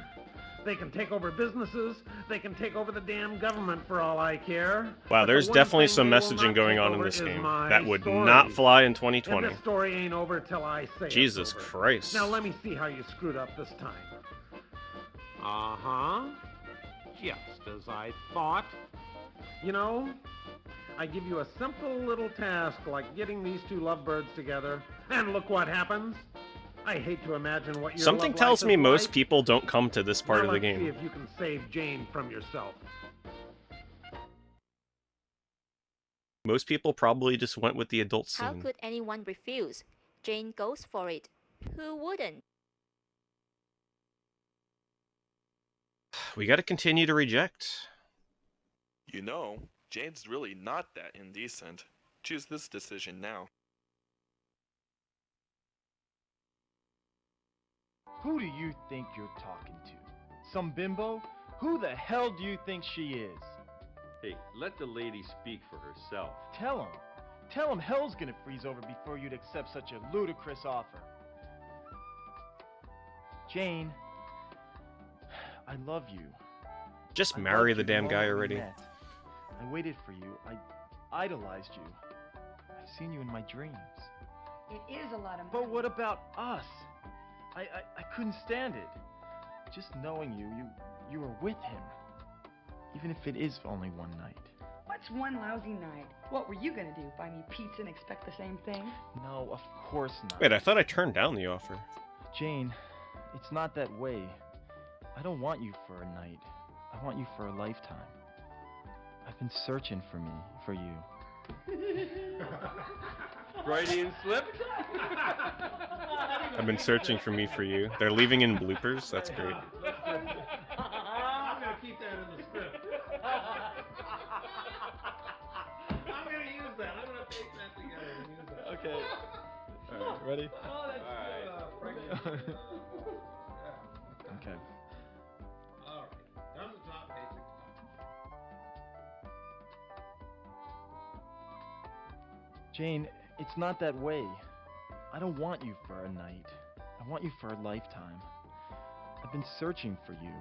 They can take over businesses. They can take over the damn government for all I care. Wow, But there's the one definitely thing some they will messaging not going take on in over this is game my that would story. not fly in And 2020. this story ain't over till I say Jesus it's over. Christ. Now let me see how you screwed up this time. Uh-huh. Just as I thought. You know, I give you a simple little task like getting these two lovebirds together, and look what happens. I hate to imagine what your Something love tells life me is most like. people don't come to this part Now of the let's see game. if you can save Jane from yourself. Most people probably just went with the adult How scene. could anyone refuse? Jane goes for it. Who wouldn't? We gotta continue to reject. You know, Jane's really not that indecent. Choose this decision now. Who do you think you're talking to? Some bimbo? Who the hell do you think she is? Hey, let the lady speak for herself. Tell him. Tell him hell's gonna freeze over before you'd accept such a ludicrous offer. Jane, I love you. Just I marry loved the you damn moment guy we already. met. I waited for you. I idolized you. I've seen you in my dreams. It is a lot of money. But what about us? I couldn't stand it. Just knowing you were with him. Even if it is only one night. What's one lousy night? What were you gonna do? Buy me pizza and expect the same thing? No, of course not. Wait, I thought I turned down the offer. Jane, it's not that way. I don't want you for a night. I want you for a lifetime. I've been searching for you. Freudian slip? I've been searching for me for you. They're leaving in bloopers. That's great. I'm gonna keep that in the script. I'm gonna use that. I'm gonna take that together and use that. Okay. All right, ready? Oh, that's All Okay. All right. Down the top, basic Jane, it's not that way. I don't want you for a night. I want you for a lifetime. I've been searching for you.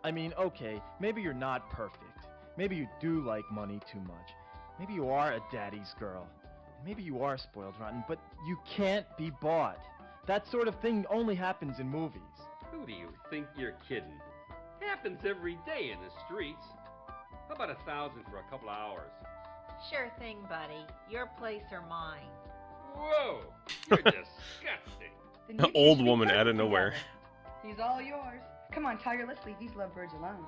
I mean, okay, maybe you're not perfect. Maybe you do like money too much. Maybe you are a daddy's girl. Maybe you are spoiled rotten, but you can't be bought. That sort of thing only happens in movies. Who do you think you're kidding? Happens every day in the streets. How about 1,000 for a couple of hours? Sure thing, buddy. Your place or mine. Whoa! You're disgusting. Then you Old two woman be out of perfect nowhere. together. He's all yours. Come on, Tiger, let's leave these lovebirds alone.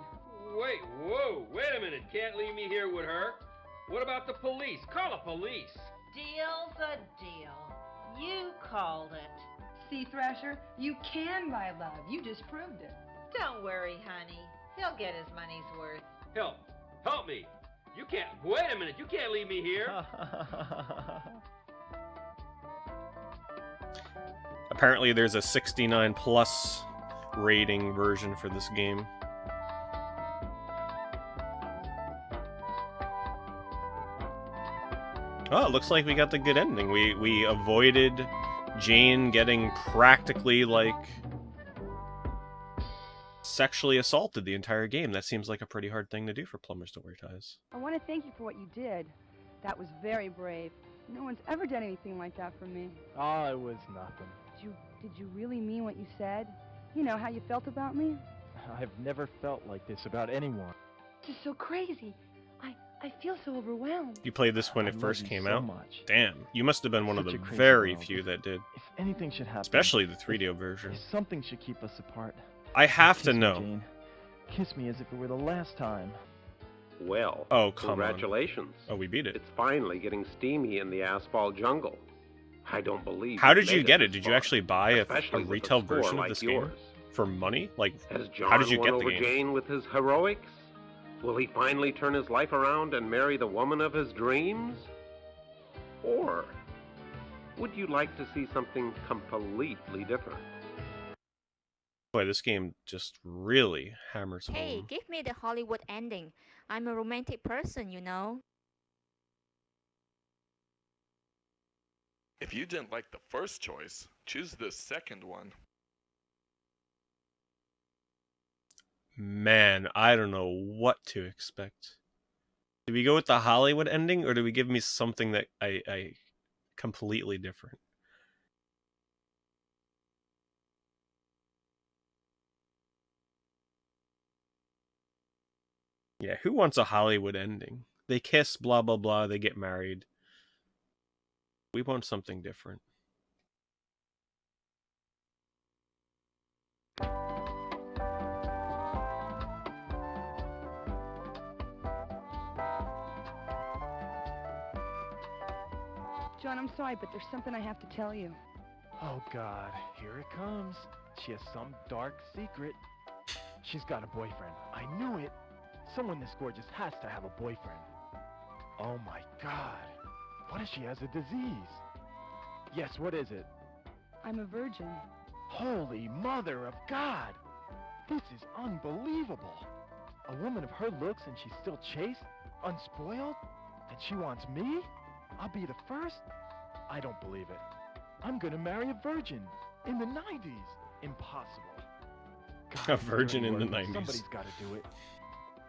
Wait, whoa, wait a minute. Can't leave me here with her. What about the police? Call the police. Deal's a deal. You called it. See, Thrasher, you can buy love. You just proved it. Don't worry, honey. He'll get his money's worth. Help. Help me. You can't. Wait a minute. You can't leave me here. Apparently there's a 69 plus rating version for this game. Oh, it looks like we got the good ending. We avoided Jane getting practically, like, sexually assaulted the entire game. That seems like a pretty hard thing to do for Plumbers Don't Wear Ties. I want to thank you for what you did. That was very brave. No one's ever done anything like that for me. Oh, it was nothing. Did you really mean what you said? You know, how you felt about me? I've never felt like this about anyone. It's just so crazy. I feel so overwhelmed. You played this when I it love first you came so out? much. Damn, you must have been one of Such the a crazy very world. few that did. If anything should happen, Especially the 3DO version. if something should keep us apart, I have to kiss me, know. Jane. Kiss me as if it were the last time. Well, Oh, come on. congratulations. Oh, we beat it. It's finally getting steamy in the asphalt jungle. I don't believe. How you did you made get it? this Did you far, actually buy a especially with a retail score version of like this yours. game? For money? Like, Has John how did you won get the over game? Jane with his heroics? Will he finally turn his life around and marry the woman of his dreams? Or would you like to see something completely different? Boy, this game just really hammers Hey, home. give me the Hollywood ending. I'm a romantic person, you know. If you didn't like the first choice, choose the second one. Man, I don't know what to expect. Do we go with the Hollywood ending, or do we give me something that I completely different? Yeah, who wants a Hollywood ending? They kiss, blah, blah, blah, they get married. We want something different. John, I'm sorry, but there's something I have to tell you. Oh God, here it comes. She has some dark secret. She's got a boyfriend. I knew it. Someone this gorgeous has to have a boyfriend. Oh my God. What if she has a disease? Yes, what is it? I'm a virgin. Holy Mother of God! This is unbelievable. A woman of her looks and she's still chaste, unspoiled, and she wants me? I'll be the first? I don't believe it. I'm gonna marry a virgin in the 90s. Impossible. God, A it's virgin in the dirty work, 90s. but Somebody's gotta do it.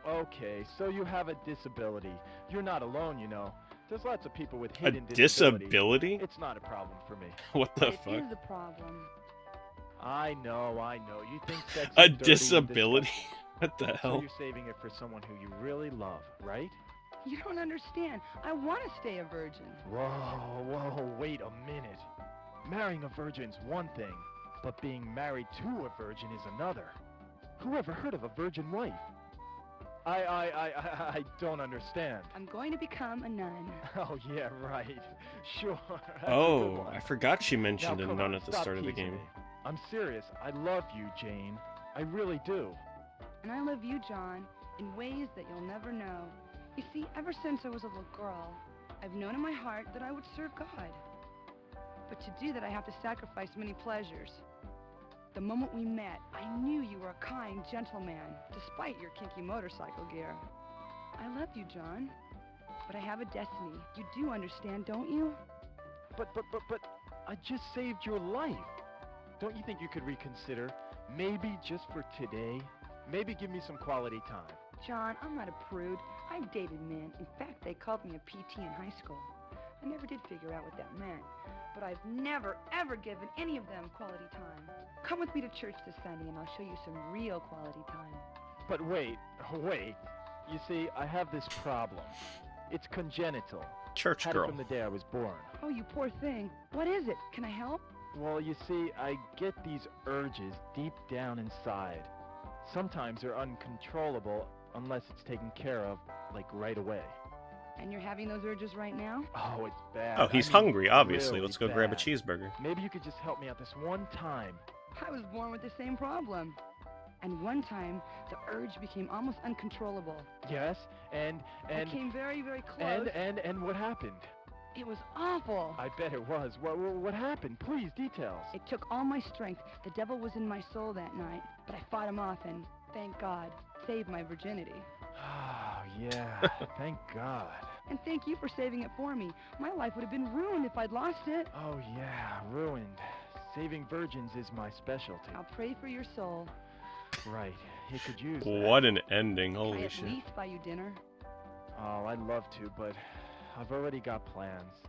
Okay, so you have a disability. You're not alone, you know. There's lots of people with A hidden disability? It's not a problem for me. What the It fuck? is a problem. I know. You think sex A is dirty and disability? disgusting. What the So hell? you're saving it for someone who you really love, right? You don't understand. I want to stay a virgin. Whoa, wait a minute. Marrying a virgin's one thing, but being married to a virgin is another. Who ever heard of a virgin wife? I don't understand. I'm going to become a nun. Oh, yeah, right. Sure. That's a good Oh, one. I forgot she mentioned Now, a come nun on, at the stop start of the teasing game. me. I'm serious. I love you, Jane. I really do. And I love you, John, in ways that you'll never know. You see, ever since I was a little girl, I've known in my heart that I would serve God. But to do that, I have to sacrifice many pleasures. The moment we met, I knew you were a kind, gentle man, despite your kinky motorcycle gear. I love you, John, but I have a destiny. You do understand, don't you? But, I just saved your life. Don't you think you could reconsider? Maybe just for today? Maybe give me some quality time. John, I'm not a prude. I've dated men. In fact, they called me a PT in high school. I never did figure out what that meant, but I've never, ever given any of them quality time. Come with me to church this Sunday and I'll show you some real quality time. But wait. You see, I have this problem. It's congenital. Church Had girl. it from the day I was born. Oh, you poor thing. What is it? Can I help? Well, you see, I get these urges deep down inside. Sometimes they're uncontrollable unless it's taken care of, like right away. And you're having those urges right now? Oh, it's bad. Oh, he's I mean, hungry, obviously. really Let's go grab a bad. cheeseburger. Maybe you could just help me out this one time. I was born with the same problem. And one time, the urge became almost uncontrollable. Yes, and I came very, very close. and what happened? It was awful. I bet it was. What happened? Please, details. It took all my strength. The devil was in my soul that night, but I fought him off and, thank God, saved my virginity. Oh, yeah. Thank God. And thank you for saving it for me. My life would have been ruined if I'd lost it. Oh, yeah. Ruined. Saving virgins is my specialty. I'll pray for your soul. Right. He could use that. What an ending, Can I holy at shit. least buy you dinner? Oh, I'd love to, but I've already got plans.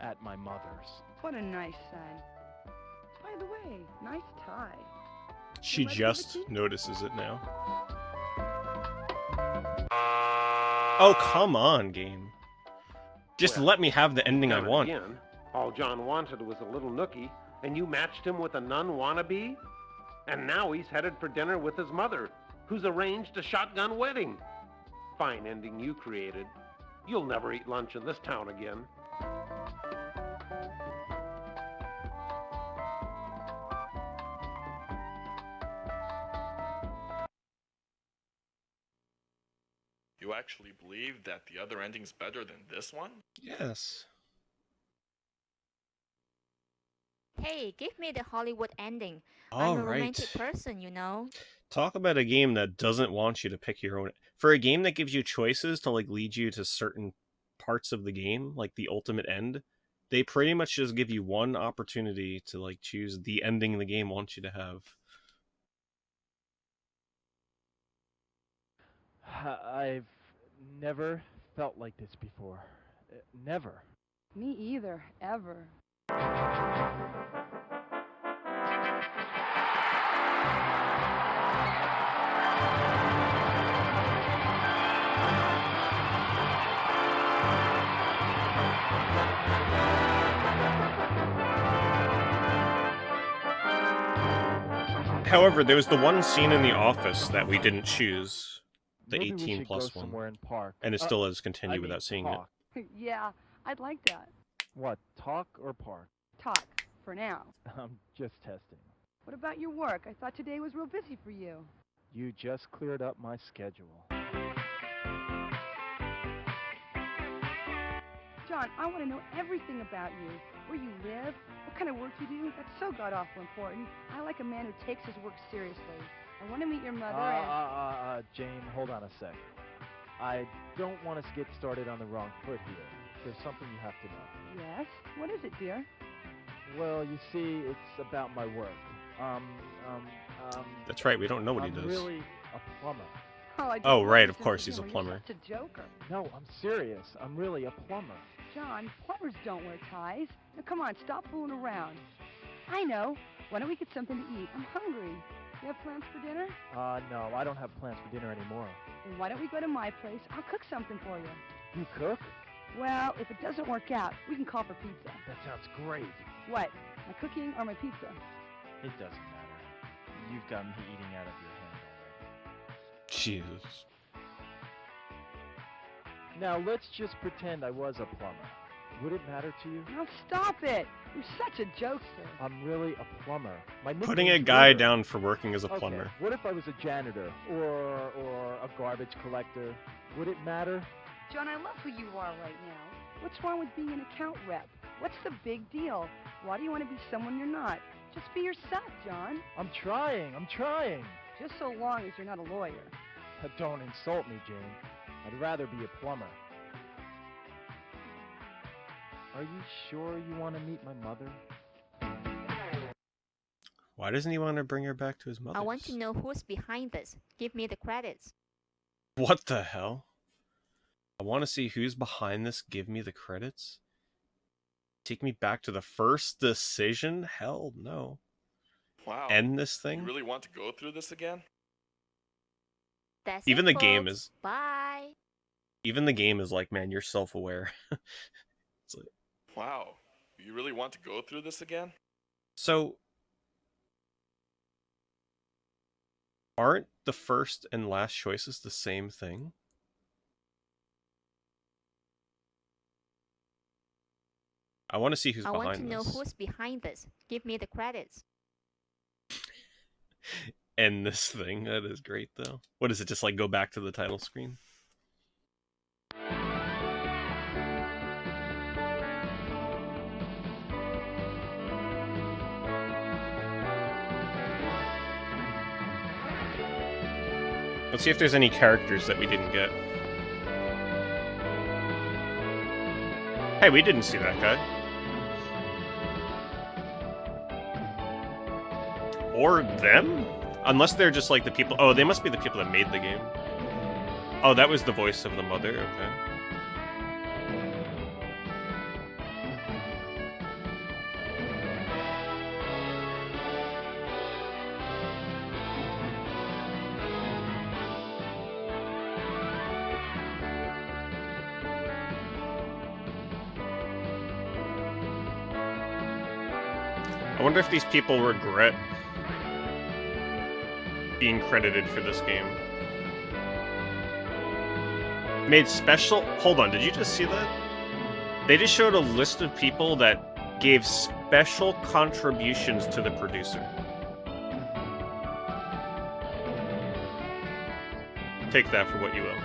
At my mother's. What a nice son. By the way, nice tie. She Let's give it just to you. notices it now. Oh, come on, game. Just Well, let me have the ending I Done it want. again. All John wanted was a little nookie, and you matched him with a nun wannabe? And now he's headed for dinner with his mother, who's arranged a shotgun wedding. Fine ending you created. You'll never eat lunch in this town again. You actually believe that the other ending's better than this one? Yes. Hey, give me the Hollywood ending. All I'm a right. romantic person, you know. Talk about a game that doesn't want you to pick your own. For a game that gives you choices to like lead you to certain parts of the game, like the ultimate end, they pretty much just give you one opportunity to like choose the ending the game wants you to have. I've never felt like this before. Never. Me either, ever. However, there was the one scene in The Office that we didn't choose, the Maybe we 18 should plus go one, somewhere and park. and it still has continued I mean, without seeing talk. Yeah, I'd like that. What, talk or park? Talk, for now. I'm just testing. What about your work? I thought today was real busy for you. You just cleared up my schedule. John, I want to know everything about you. Where you live, what kind of work you do. That's so god-awful important. I like a man who takes his work seriously. I want to meet your mother and... Jane, hold on a sec. I don't want us to get started on the wrong foot here. There's something you have to know. Yes? What is it, dear? Well, you see, it's about my work. That's right, we don't know what he I'm does. really a plumber. Oh, I Oh, didn't right, know of this course was he's a humor. plumber. You're just a joker. No, I'm serious. I'm really a plumber. John, plumbers don't wear ties. Now, come on, stop fooling around. I know. Why don't we get something to eat? I'm hungry. You have plans for dinner? No, I don't have plans for dinner anymore. Then why don't we go to my place? I'll cook something for you. You cook? Well, if it doesn't work out, we can call for pizza. That sounds great. What? My cooking or my pizza? It doesn't matter. You've got me eating out of your hand already. Jesus. Now let's just pretend I was a plumber. Would it matter to you? Now stop it! You're such a jokester. I'm really a plumber. My Putting a nickname's guy Ritter. down for working as a Okay, plumber. what if I was a janitor or a garbage collector? Would it matter? John, I love who you are right now. What's wrong with being an account rep? What's the big deal? Why do you want to be someone you're not? Just be yourself, John. I'm trying. Just so long as you're not a lawyer. Don't insult me, Jane. I'd rather be a plumber. Are you sure you want to meet my mother? Why doesn't he want to bring her back to his mother? I want to know who's behind this. Give me the credits. What the hell? I want to see who's behind this. Give me the credits. Take me back to the first decision? Hell no. Wow. End this thing? You really want to go through this again? That's Even it, the game folks. is... Bye. Even the game is like, man, you're self-aware. It's like... Wow. You really want to go through this again? So... aren't the first and last choices the same thing? I want to see who's behind this. I want to know who's behind this. Give me the credits. End this thing. That is great, though. What is it? Just like go back to the title screen? Let's see if there's any characters that we didn't get. Hey, we didn't see that guy. Or them? Unless they're just like the people... Oh, they must be the people that made the game. Oh, that was the voice of the mother? Okay. I wonder if these people regret being credited for this game. Made special... Hold on, did you just see that? They just showed a list of people that gave special contributions to the producer. Take that for what you will.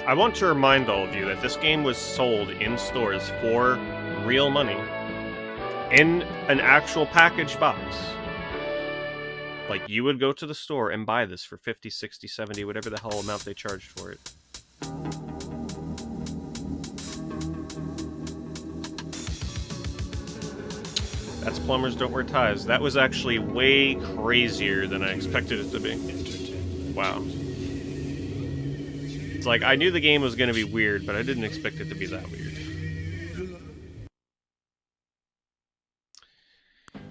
I want to remind all of you that this game was sold in stores for real money. In an actual packaged box. Like, you would go to the store and buy this for 50, 60, 70, whatever the hell amount they charged for it. That's Plumbers Don't Wear Ties. That was actually way crazier than I expected it to be. Wow. It's like, I knew the game was going to be weird, but I didn't expect it to be that weird.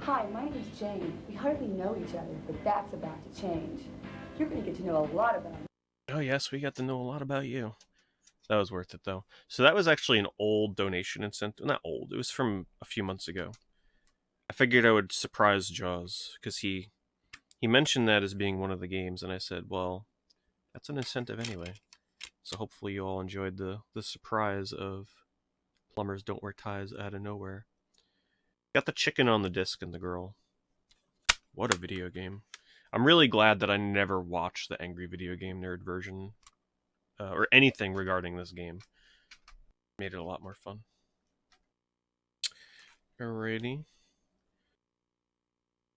Hi, my name is Jane. We hardly know each other, but that's about to change. You're going to get to know a lot about me. Oh yes, we got to know a lot about you. That was worth it, though. So that was actually an old donation incentive. Not old, it was from a few months ago. I figured I would surprise Jaws, because he mentioned that as being one of the games, and I said, well, that's an incentive anyway. So hopefully you all enjoyed the surprise of Plumbers Don't Wear Ties out of nowhere. Got the chicken on the disc and the girl. What a video game. I'm really glad that I never watched the Angry Video Game Nerd version. Or anything regarding this game. Made it a lot more fun. Alrighty.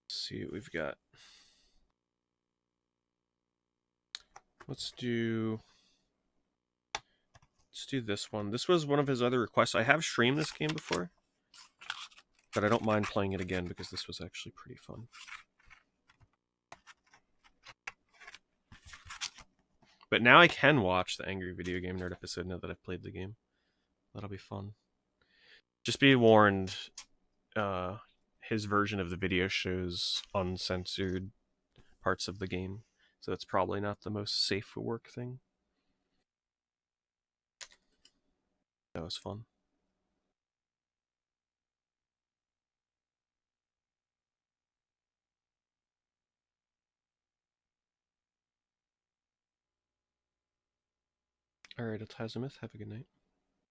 Let's see what we've got. Let's do this one. This was one of his other requests. I have streamed this game before, but I don't mind playing it again because this was actually pretty fun. But now I can watch the Angry Video Game Nerd episode now that I've played the game. That'll be fun. Just be warned, his version of the video shows uncensored parts of the game, so it's probably not the most safe for work thing. That was fun. Alright, it's Myth. Have a good night.